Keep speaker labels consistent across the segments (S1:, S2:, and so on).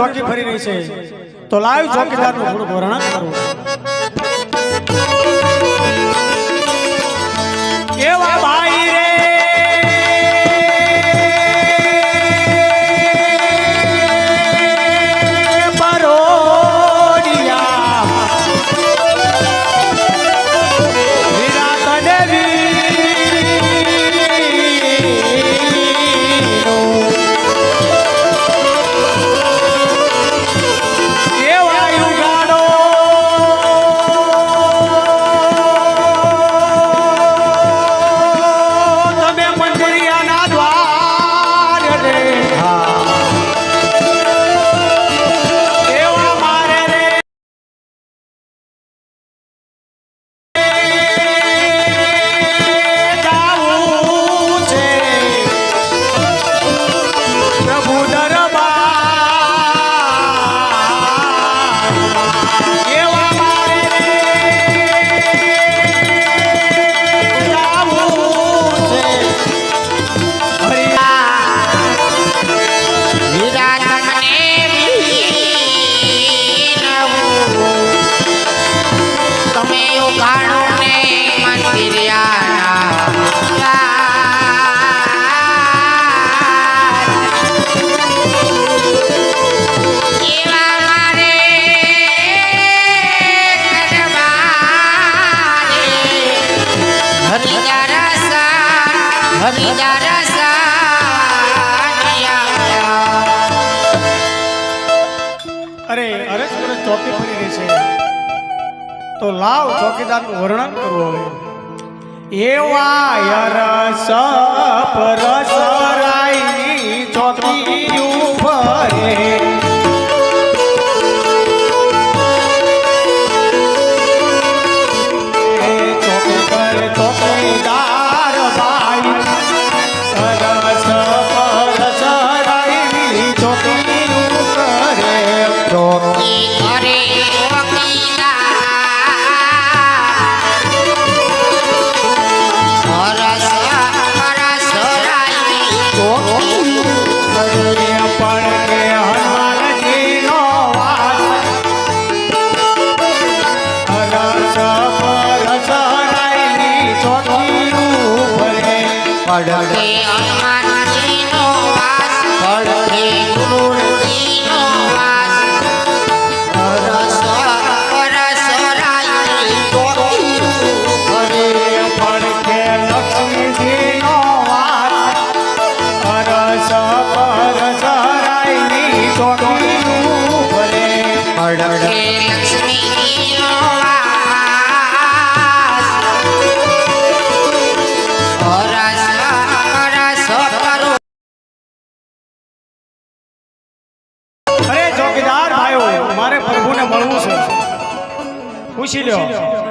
S1: ચોકી ફરી રહી છે તો લાઈવ ચોકીદારનું થોડું વર્ણન કરું કેવા ભાઈ રે ચોકી ફરી રહી છે તો લાવ ચોકીદારનું વર્ણન કરવું હવે એવા યરસ પરસરાઈની ચોકી ઉભરે ચોકી પર ચોકીદાર ભાઈ સરસ પરસરાઈની ચોકી ઉભરે ચોકી
S2: પડકે હનુમાનજીનો વાસ પડકે ગુરુજીનો વાસ રસ પરસરાઈ ચોકી
S1: હરે પડકે લક્ષ્મીજીનો વાસ રસ પરસરાઈની ચોકી ભરે
S2: પડકે લક્ષ્મીજીનો
S1: ચોકીદાર ભાઈઓ મારે પ્રભુને મળવું છે પૂછી લ્યો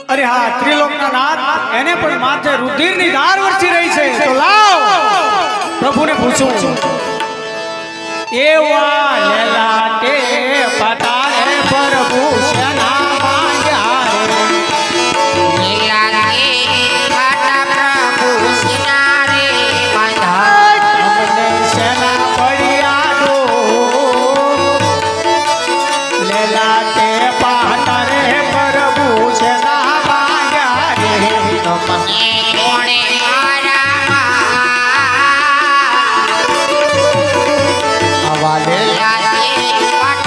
S1: અરે હા ત્રિલોકના નાથ એને પણ માથે રુધિરની ધાર વરસી રહી છે તો લાવ પ્રભુને પૂછું એવા લેલાટે પતારે પ્રભુ સેના માંગ્યા રે
S2: લીલારે પાટા પ્રભુ સેના રે બાંધા
S1: અમને સેના પડ્યા દો લેલાટે પતારે પ્રભુ સેના
S2: કોણે મારા
S1: હવાલે
S2: લાગે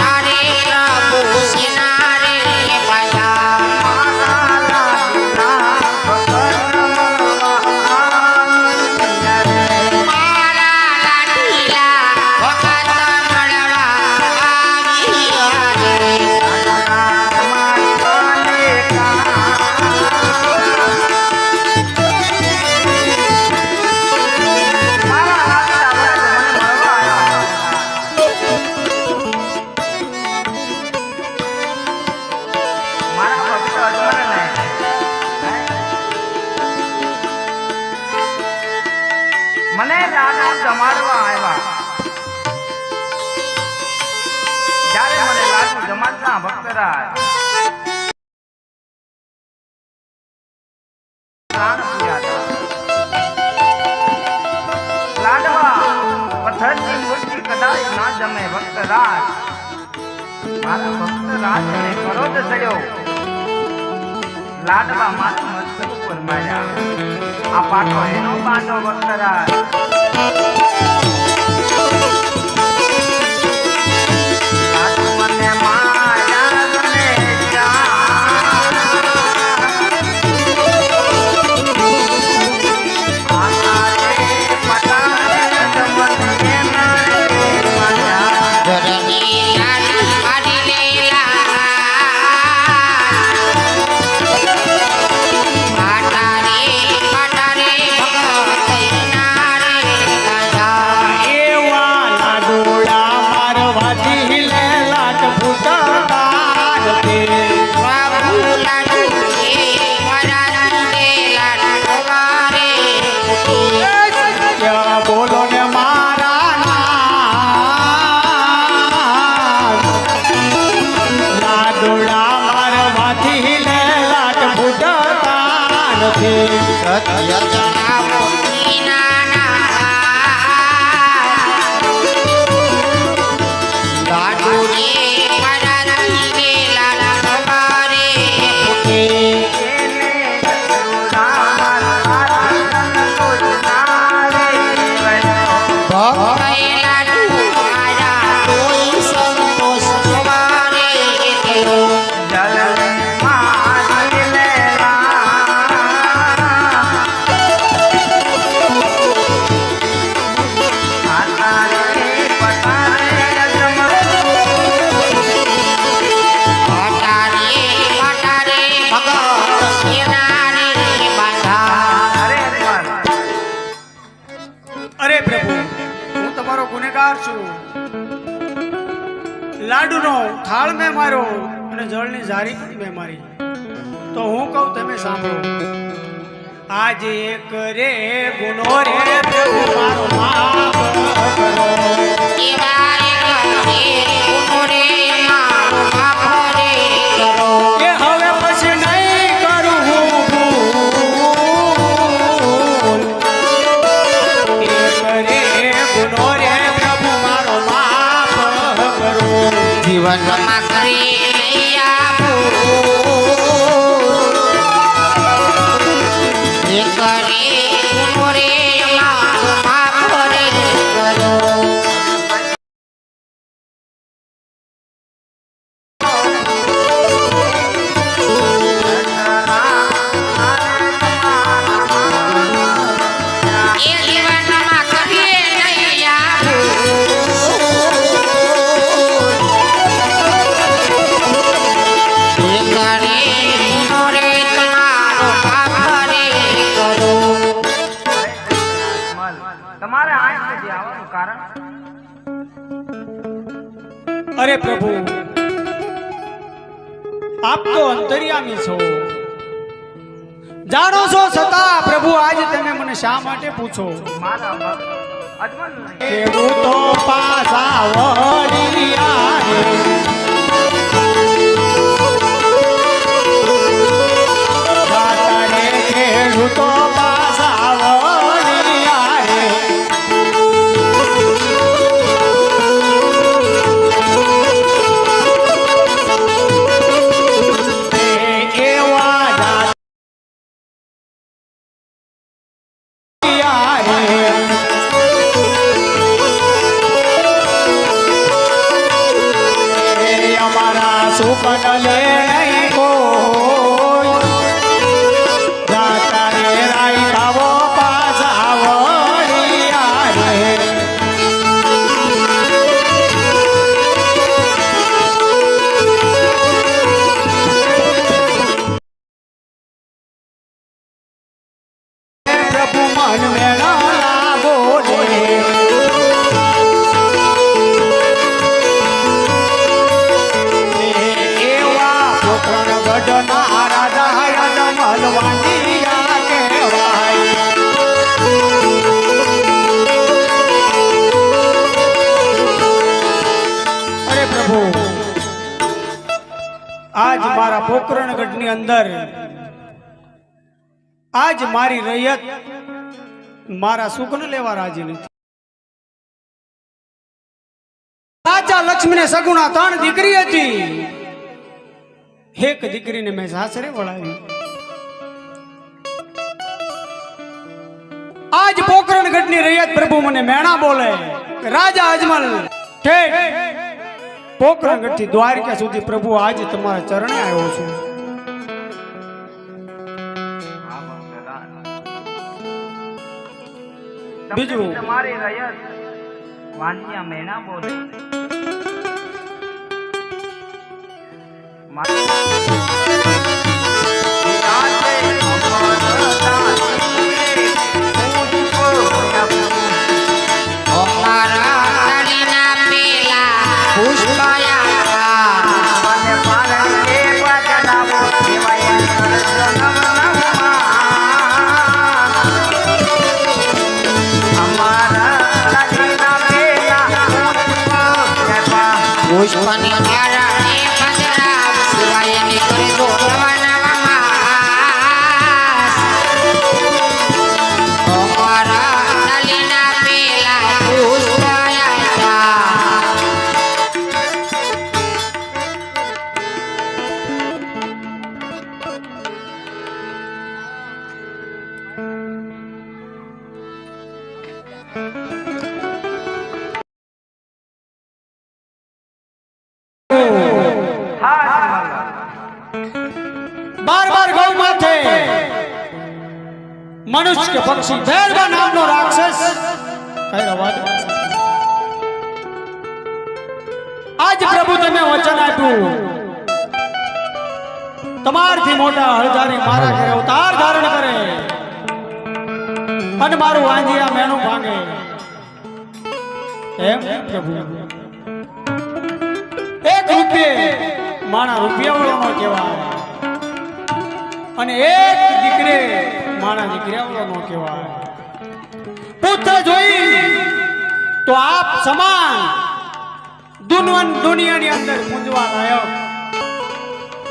S3: મને લાડુ જમાડવા આવ્યા. જ્યારે મને લાડુ જમાડતા ભક્તરાજ પ્રાણ પૂર્યા હતા. લાડવા પથ્થરની મૂર્તિ કદાચ ના જમે ભક્તરાજ. મારા ભક્તરાજને ક્રોધ ચડ્યો. લાડવા માથું મસ્તક ઉપર માર્યા. આ પાટો એનો પાટો ભક્તરાજ. લાડુ મને માર્યા મને જાન. આકારે પટારે જમને માર્યા.
S2: ઘરની લાડી મારી લેલા પાટારે પાટારે ભગતના રે રાજા.
S1: એવા લાડોળા મારવાથી લે લાટ ફૂટતા નથી.
S2: બાબુ લાડુ રે મારા રે લાડુ મારે
S1: ક્યાં બોલો ને મારા નામ. લાડોળા મારવાથી લે લાટ ફૂટતા નથી.
S2: સત્ય જણાવો નાના લાડુ રે મારા રે લાડુ મારે લાડુ મારા કોઈ સંતોષ મારે કર્યો. પાટારે પાટારે ભગત કેનારે બાંધા.
S1: અરે પ્રભુ, હું તમારો ગુનેગાર છું. લાડુનો થાળ મેં માર્યો અને જળની ઝારી પણ મેં મારી. તો હું કહું તમે સાંભળો. આજે એક રે ગુનો રે પ્રભુ મારો માફ કરો.
S2: એવા કરે ઉમરે મારો માફ રે કરો.
S1: કે હવે પછી નહીં કરું હું ભૂલ. એક રે ગુનો રે પ્રભુ મારો માફ કરો.
S2: જીવનમાં કરી લઈ આપું એ કરે ઉમરે મારો માફ રે કરો. એ જીવનમાં કરીએ નહીં આવું. એ કરે ઉમરે તમારો માફ રે કરો.
S3: તમારે આ સુધી આવવાનું કારણ
S1: અરે પ્રભુ, આપ તો અંતર્યામી છો, જાણો છો, છતાં પ્રભુ આજે તમે મને શા માટે પૂછો?
S3: મારા ભક્ત અજમલ નહીં.
S1: ખેડૂતો પાછા વળી આવે. દાતારે ખેડૂતો પાછા વળી આવે. એવા દાતા આવે. અમારા સુપન લે નહીં કોઈ. જાતા રે રાઈ ખાવો પાછા વળી આવે. પ્રભુ મન મેળા બોલે. એવા પોકરણગઢની અંદર આજ મારી રૈયત મારા સુખને લેવા રાજી નથી. રાજા લક્ષ્મીને સગુણા 3 દીકરી હતી. એક દીકરીને મેં સાસરે વળાવી. આજ પોકરણગઢની રૈયત પ્રભુ મને મેણા બોલે. રાજા અજમલ ઠેક પોકરણગઢ થી દ્વારકા સુધી પ્રભુ આજ તમારા ચરણે આવ્યો છું. બીજું
S3: તમારી રયત વાન્યા મેણા બોલે.
S2: પુષ્પની ધારણે પધરાવ શિવાયને કરજો નવા નવા માસ. અમારા નલીના પેલા પુષ્પ આયા.
S1: બાર ગૌ માથે મનુષ્ય કે પક્ષી ભેરવા નામનો રાક્ષસ કઈ અવાજ. આજ પ્રભુ તમે વચન આપ્યું તમારથી મોટા હળધારી મારા ઘરે અવતાર ધારણ કરે અને મારું વાંજિયા મેણું ભાંગે. એમ પ્રભુ એક રૂપિયે માણા રૂપિયાવાળો નો કહેવાય અને એક દીકરે માણા દીકરાવાળો નો કહેવાય. પુત્ર જોઈ તો આપ સમાન દુનિયાની અંદર પૂંજવા લાયક.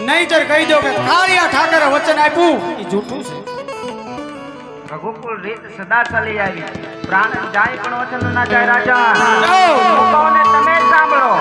S1: નહીતર કહી દો કે કાળિયા ઠાકરે વચન આપ્યું એ જૂઠું છે.
S3: રઘુકુળ રીત સદા ચાલી આવી. પ્રાણ જાય પણ વચન ના જાય. રાજા લોકોને તમે સાંભળો.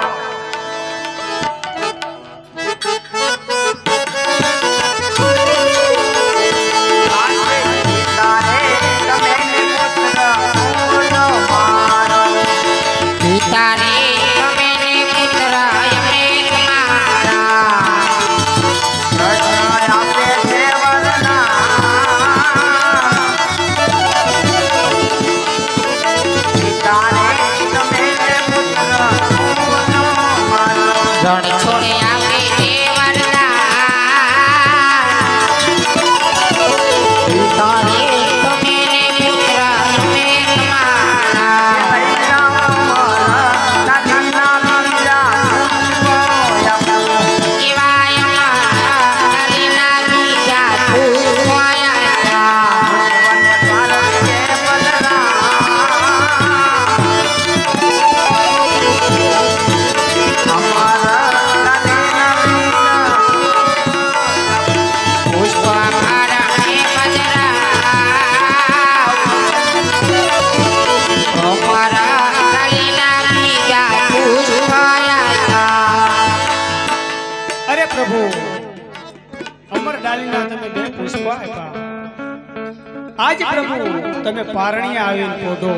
S1: આજ પ્રભુ તમે પારણીયા આવીને પોઢો.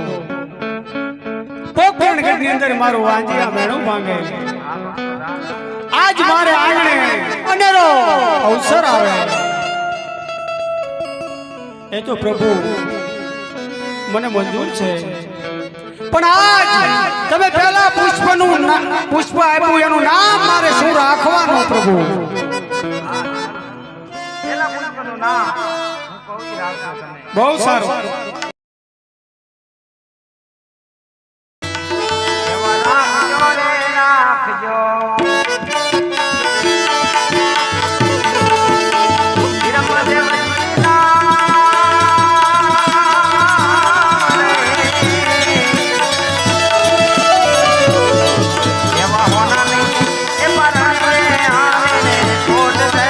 S1: પોકરણગઢની અંદર મારું વાંજિયા મેણું ભાંગે. આજ મારે આંગણે અનેરો અવસર આવે. એ તો પ્રભુ મને મંજૂર છે પણ આજ તમે પહેલા પુષ્પ આપ્યું એનું નામ મારે શું રાખવાનું પ્રભુ?
S3: પેલા પુષ્પનું નામ હું કહું રાખજો તમે.
S1: બહુ સારું.
S3: રાખજો એવા હોના નહીં એ પર આવે ને છોડ દે.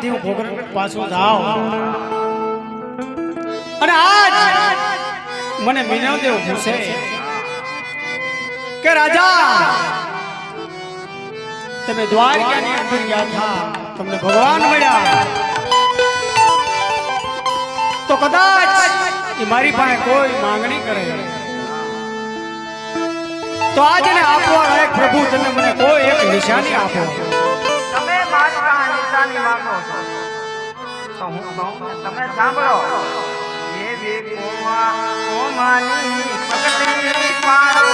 S1: ત્યાંથી હું ભોગરગઢ પાછો જાઉં અને આજ મને મિનવદેવ પૂછે કે રાજા તમે દ્વારકાની અંદર ગયા હતા, તમને ભગવાન મળ્યા, તો કદાચ એ મારી પાસે કોઈ માંગણી કરે તો આજ એને આપવા લાયક પ્રભુ તમે મને કોઈ એક નિશાની આપો.
S3: તમે મારી પાસે નિશાની માંગો છો તો હું કહું કે તમે સાંભળો. એ વે કોમાની પગલી પાડો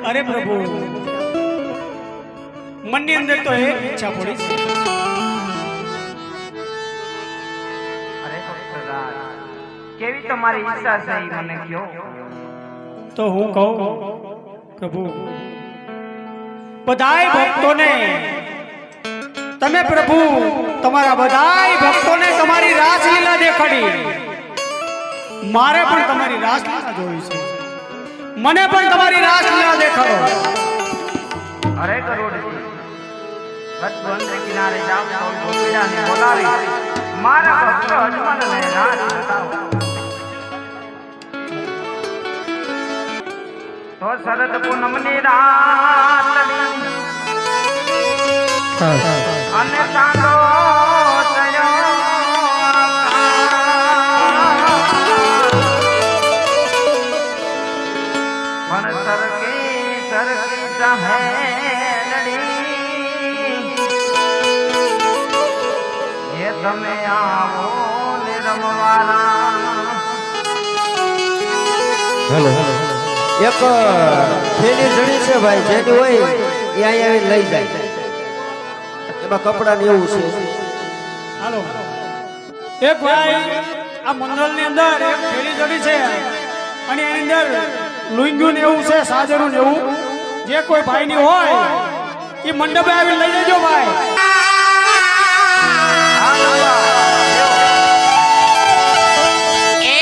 S1: અરે પ્રભુ મનની અંદર તો એ ઈચ્છા પડી છે.
S3: અરે સદાજ કેવી તમારી ઈચ્છા છે ઈ મને કયો.
S1: તો હું કહું પ્રભુ બધાય ભક્તોને તમે પ્રભુ તમારા બધાય ભક્તોને તમારી રાસલીલા દેખાડી, મારે પણ તમારી રાસલીલા જોઈ છે, મને પણ તમારી રાસલીલા દેખાડો.
S3: અરે કરોડજી ગતવંદે કિનારે જાવ તો ગોપીડાને બોલાવી મારા ભક્ત અજમલને રાસ બતાવો. તો શરદ પૂનમની રાતડી અને ચાંદો થયો પણ સરકી સરકી સહેલડી એ તમે આવો ને રમવાના.
S4: હેલો એક થેલી જડી છે ભાઈ, જેની હોય એ અહીંયા આવીને લઈ જાય, એમાં કપડા ને એવું છે.
S1: હાલો એક ભાઈ આ મંડળની અંદર એક થેલી જડી છે અને એની અંદર લુંગીયું ને એવું છે, સાજરું ને એવું, જે કોઈ ભાઈની હોય એ મંડપે આવીને લઈ લેજો ભાઈ.
S2: એ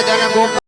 S2: બધાને ગોપાલ